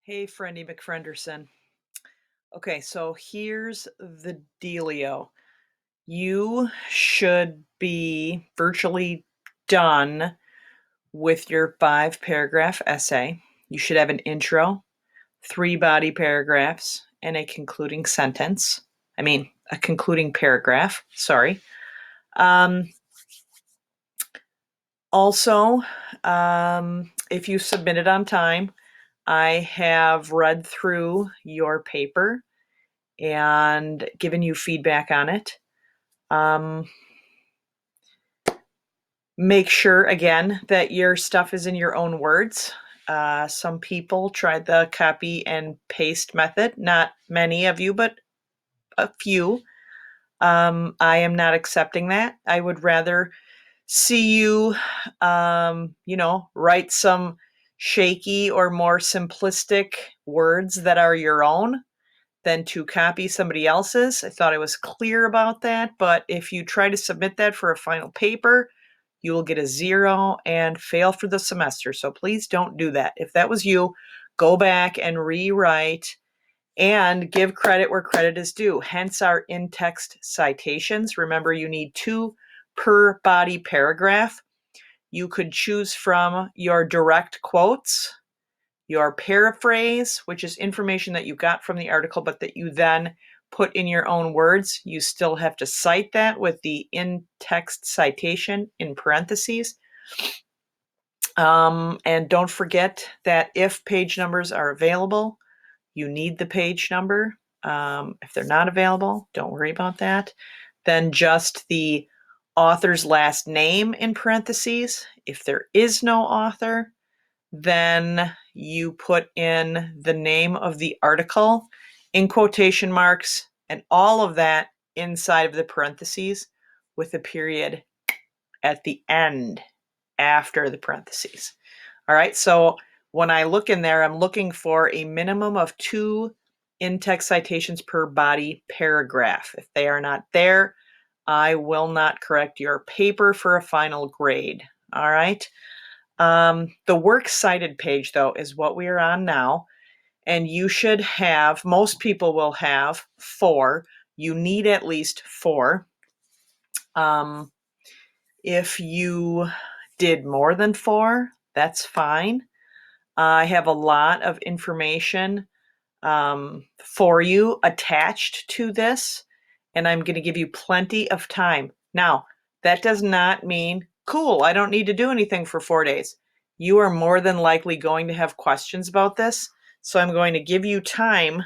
Hey, Friendy McFrienderson. Okay, so here's the dealio. You should be virtually done with your 5 paragraph essay. You should have an intro, 3 body paragraphs, and a concluding sentence. A concluding paragraph. Sorry. Um, also, if you submit it on time, I have read through your paper and given you feedback on it. Um, Make sure, again, that your stuff is in your own words. Some people tried the copy and paste method. Not many of you, but a few. I am not accepting that. I would rather see you, write some shaky or more simplistic words that are your own than to copy somebody else's. I thought I was clear about that, but if you try to submit that for a final paper, you will get a 0 and fail for the semester. So please don't do that. If that was you, go back and rewrite and give credit where credit is due. Hence our in-text citations. Remember, you need 2 per body paragraph. You could choose from your direct quotes, your paraphrase, which is information that you got from the article, but that you then put in your own words. You still have to cite that with the in-text citation in parentheses. And don't forget that if page numbers are available, you need the page number. If they're not available, don't worry about that. Then just the author's last name in parentheses. If there is no author, then you put in the name of the article in quotation marks and all of that inside of the parentheses with a period at the end after the parentheses. All right, so when I look in there, I'm looking for a minimum of 2 in-text citations per body paragraph. If they are not there, I will not correct your paper for a final grade. All right. The works cited page, though, is what we are on now. And you should have, most people will have 4. You need at least 4. If you did more than 4, that's fine. I have a lot of information for you attached to this, and I'm going to give you plenty of time. Now, that does not mean, cool, I don't need to do anything for 4 days. You are more than likely going to have questions about this, so I'm going to give you time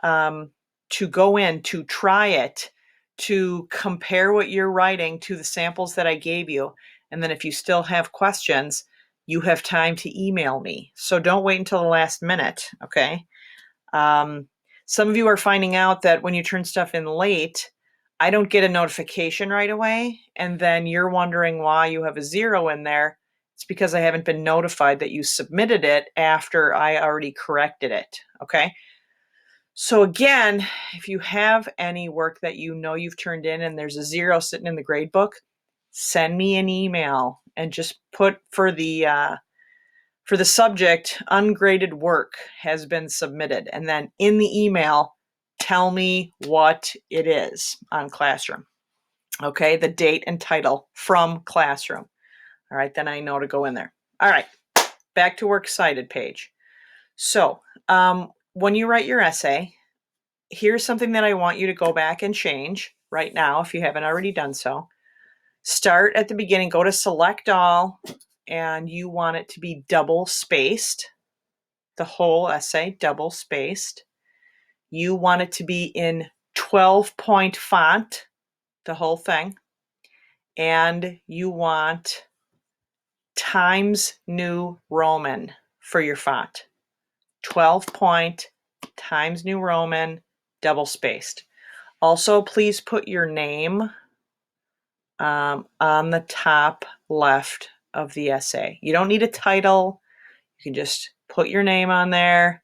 to go in, to try it, to compare what you're writing to the samples that I gave you. And then if you still have questions, you have time to email me. So don't wait until the last minute, okay? Some of you are finding out that when you turn stuff in late, I don't get a notification right away, and then you're wondering why you have a 0 in there. It's because I haven't been notified that you submitted it after I already corrected it, okay? So again, if you have any work that you know you've turned in and there's a 0 sitting in the grade book, send me an email and just put for the subject, ungraded work has been submitted. And then in the email, tell me what it is on Classroom. Okay, the date and title from Classroom. All right, then I know to go in there. All right, back to works cited page. So when you write your essay, here's something that I want you to go back and change right now if you haven't already done so. Start at the beginning, go to select all, and you want it to be double spaced. The whole essay, double spaced. You want it to be in 12-point font, the whole thing. And you want Times New Roman for your font. 12-point, Times New Roman, double spaced. Also, please put your name on the top left of the essay. You don't need a title. You can just put your name on there,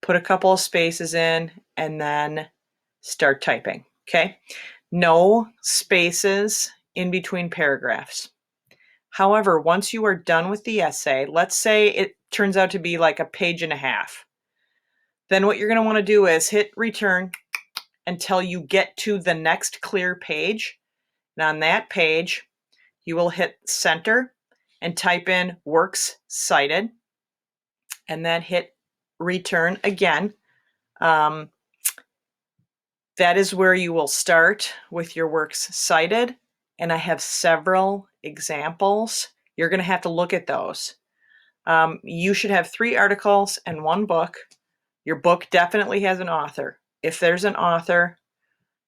put a couple of spaces in, and then start typing, okay? No spaces in between paragraphs. However, once you are done with the essay, let's say it turns out to be like a page and a half, then what you're going to want to do is hit return until you get to the next clear page. And on that page, you will hit center and type in works cited, and then hit return again. That is where you will start with your works cited. And I have several examples. You're going to have to look at those. You should have 3 articles and 1 book. Your book definitely has an author. If there's an author,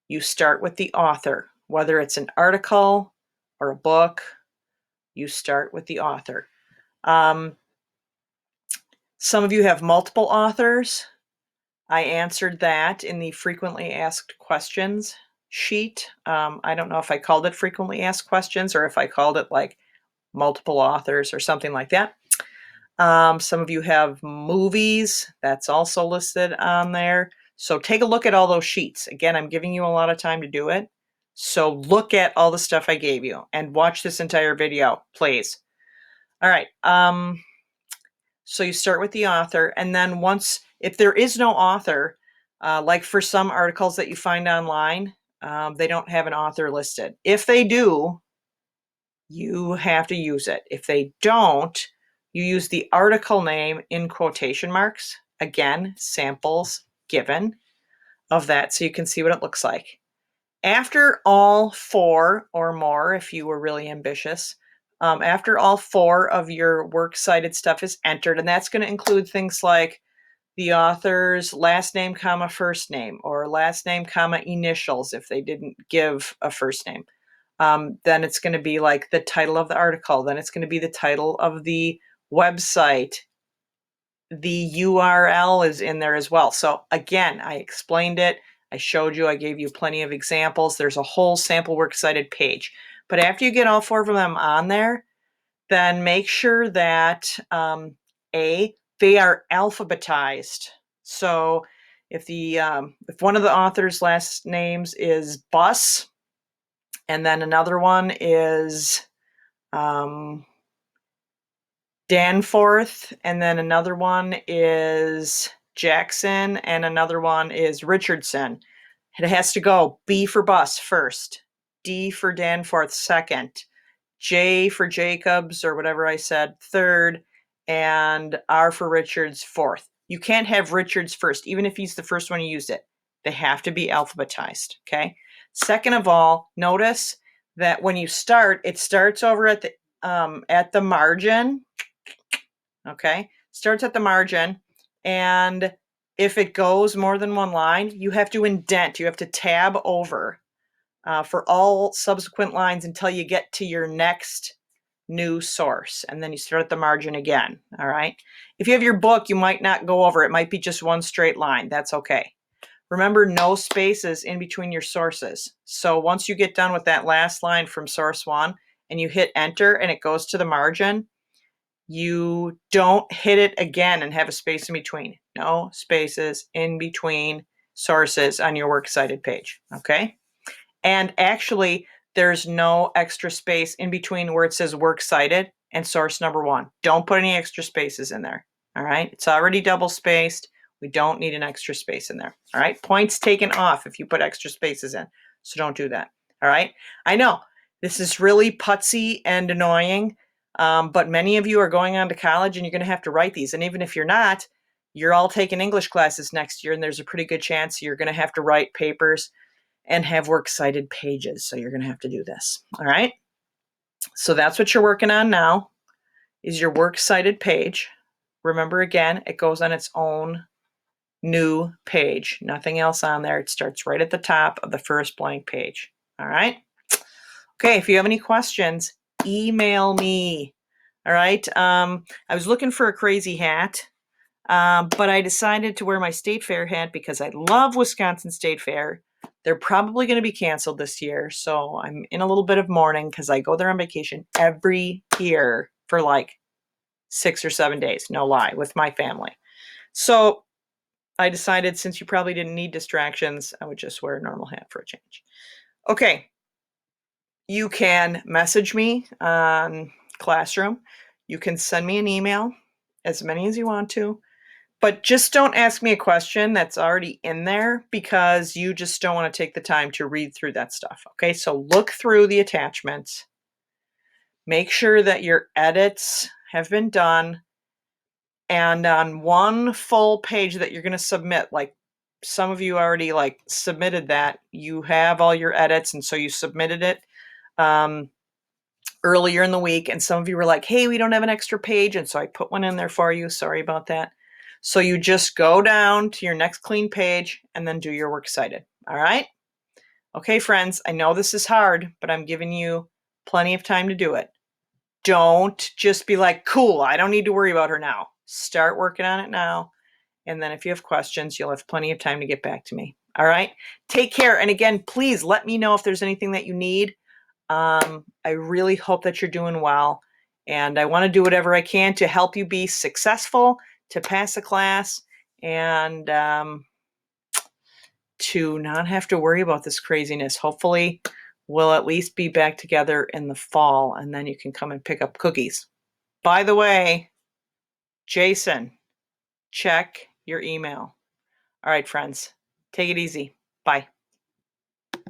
you start with the author. Whether it's an article or a book, you start with the author. Some of you have multiple authors. I answered that in the frequently asked questions sheet. I don't know if I called it frequently asked questions or if I called it like multiple authors or something like that. Some of you have movies. That's also listed on there. So take a look at all those sheets. Again, I'm giving you a lot of time to do it. So look at all the stuff I gave you and watch this entire video, please. All right. So you start with the author, and then if there is no author, like for some articles that you find online, they don't have an author listed. If they do, you have to use it. If they don't, you use the article name in quotation marks. Again, samples given of that so you can see what it looks like. After all 4 or more, if you were really ambitious, after all 4 of your works cited stuff is entered, and that's going to include things like the author's last name, comma, first name, or last name, comma, initials if they didn't give a first name. Then it's going to be like the title of the article. Then it's going to be the title of the website. The URL is in there as well. So again, I explained it. I showed you, I gave you plenty of examples. There's a whole sample works cited page. But after you get all 4 of them on there, then make sure that they are alphabetized. So if one of the author's last names is Bus, and then another one is Danforth, and then another one is Jackson, and another one is Richardson. It has to go B for Bus first, D for Danforth second, J for Jacobs, or whatever I said, third, and R for Richards fourth. You can't have Richards first, even if he's the first one who used it. They have to be alphabetized, okay? Second of all, notice that when you start, it starts over at the margin, okay? Starts at the margin, and if it goes more than 1 line, you have to indent. You have to tab over for all subsequent lines until you get to your next new source, and then you start at the margin again, all right? If you have your book, you might not go over. It might be just 1 straight line. That's okay. Remember, no spaces in between your sources. So once you get done with that last line from source 1 and you hit enter and it goes to the margin, you don't hit it again and have a space in between. No spaces in between sources on your works cited page, okay? And actually, there's no extra space in between where it says works cited and source number 1. Don't put any extra spaces in there, all right? It's already double spaced. We don't need an extra space in there, all right? Points taken off if you put extra spaces in, so don't do that, all right? I know, this is really putsy and annoying, but many of you are going on to college and you're going to have to write these. And even if you're not, you're all taking English classes next year, and there's a pretty good chance you're going to have to write papers and have works cited pages. So you're going to have to do this. All right. So that's what you're working on now is your works cited page. Remember, again, it goes on its own new page. Nothing else on there. It starts right at the top of the first blank page. All right. Okay. If you have any questions, email me. All right. I was looking for a crazy hat. But I decided to wear my State Fair hat because I love Wisconsin State Fair. They're probably going to be canceled this year, so I'm in a little bit of mourning because I go there on vacation every year for like 6 or 7 days, no lie, with my family. So I decided since you probably didn't need distractions, I would just wear a normal hat for a change. Okay, you can message me on classroom. You can send me an email, as many as you want to, but just don't ask me a question that's already in there because you just don't want to take the time to read through that stuff. Okay, so look through the attachments. Make sure that your edits have been done. And on one full page that you're going to submit, like some of you already like submitted that, you have all your edits, and so you submitted it earlier in the week, and some of you were like, hey, we don't have an extra page, and so I put one in there for you. Sorry about that. So you just go down to your next clean page and then do your works cited. All right? Okay, friends, I know this is hard, but I'm giving you plenty of time to do it. Don't just be like, cool, I don't need to worry about her now. Start working on it now. And then if you have questions, you'll have plenty of time to get back to me. All right? Take care. And again, please let me know if there's anything that you need. I really hope that you're doing well. And I want to do whatever I can to help you be successful, to pass a class, and to not have to worry about this craziness. Hopefully, we'll at least be back together in the fall, and then you can come and pick up cookies. By the way, Jason, check your email. All right, friends, take it easy. Bye.